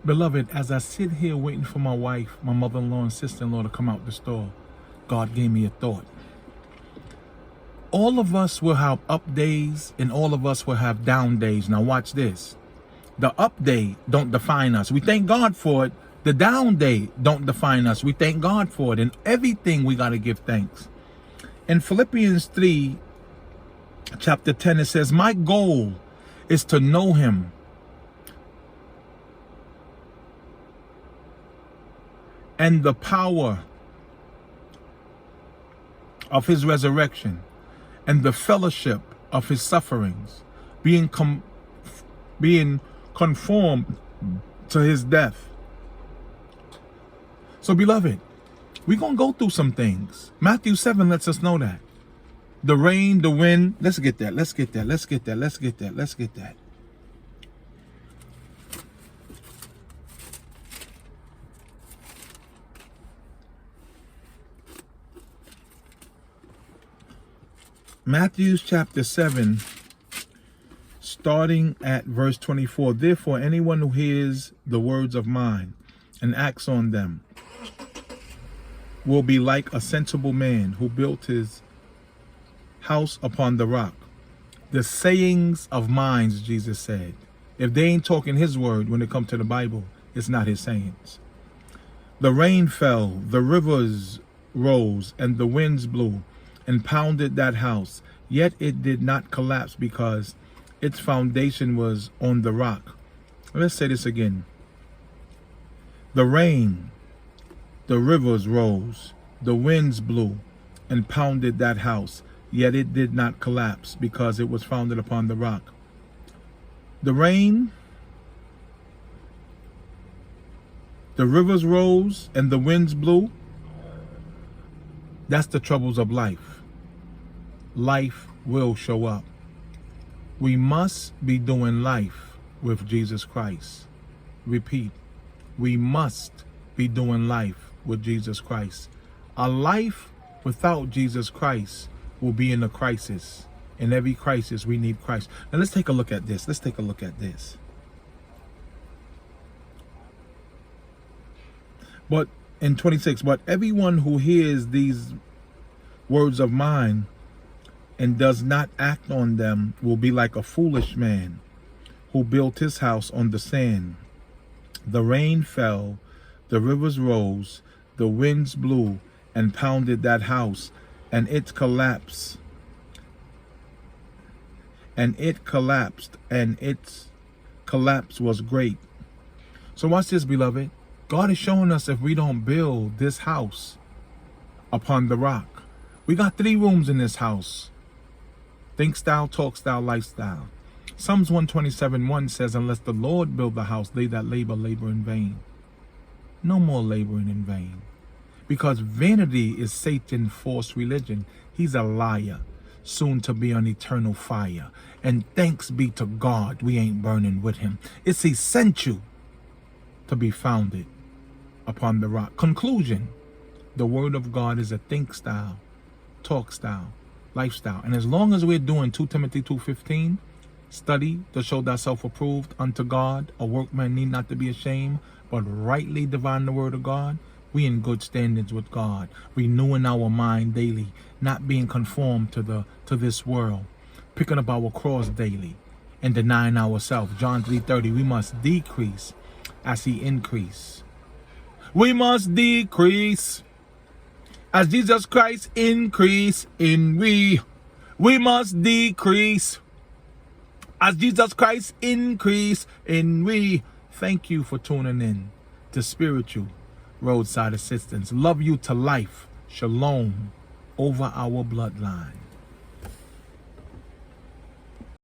Beloved, as I sit here waiting for my wife, my mother-in-law and sister-in-law to come out the store, God gave me a thought. All of us will have up days and all of us will have down days. Now watch this. The up day don't define us. We thank God for it. The down day don't define us. We thank God for it. And everything we got to give thanks. In Philippians 3, chapter 10, it says, my goal is to know him and the power of his resurrection and the fellowship of his sufferings, being conformed to his death. So beloved, we're going to go through some things. Matthew 7 lets us know that. The rain, the wind, let's get that, let's get that, let's get that, let's get that, let's get that. Matthew chapter 7, starting at verse 24. Therefore, anyone who hears the words of mine and acts on them will be like a sensible man who built his house upon the rock. The sayings of mine, Jesus said. If they ain't talking his word when it comes to the Bible, it's not his sayings. The rain fell, the rivers rose, and the winds blew and pounded that house, yet it did not collapse because its foundation was on the rock. Let's say this again. The rain, the rivers rose, the winds blew and pounded that house, yet it did not collapse because it was founded upon the rock. The rain, the rivers rose, and the winds blew. That's the troubles of life. Life will show up. We must be doing life with Jesus Christ. Repeat, we must be doing life with Jesus Christ. A life without Jesus Christ will be in a crisis. In every crisis, we need Christ. Now let's take a look at this. Let's take a look at this. But in 26, but everyone who hears these words of mine and does not act on them will be like a foolish man who built his house on the sand. The rain fell, the rivers rose, the winds blew and pounded that house, and it collapsed. And its collapse was great. So watch this, beloved. God is showing us if we don't build this house upon the rock. We got 3 rooms in this house. Think style, talk style, lifestyle. Psalms 127:1 says, unless the Lord build the house, they that labor in vain. No more laboring in vain. Because vanity is Satan's false religion. He's a liar, soon to be on eternal fire. And thanks be to God, we ain't burning with him. It's essential to be founded upon the rock. Conclusion, the word of God is a think style, talk style, lifestyle. And as long as we're doing 2 Timothy 2:15, study to show thyself approved unto God, a workman need not to be ashamed, but rightly divine the word of God, we in good standings with God, renewing our mind daily, not being conformed to this world, picking up our cross daily and denying ourselves. John 3:30, we must decrease as he increase. We must decrease as Jesus Christ increase in we. We must decrease as Jesus Christ increase in we. Thank you for tuning in to Spiritual Roadside Assistance. Love you to life. Shalom over our bloodline.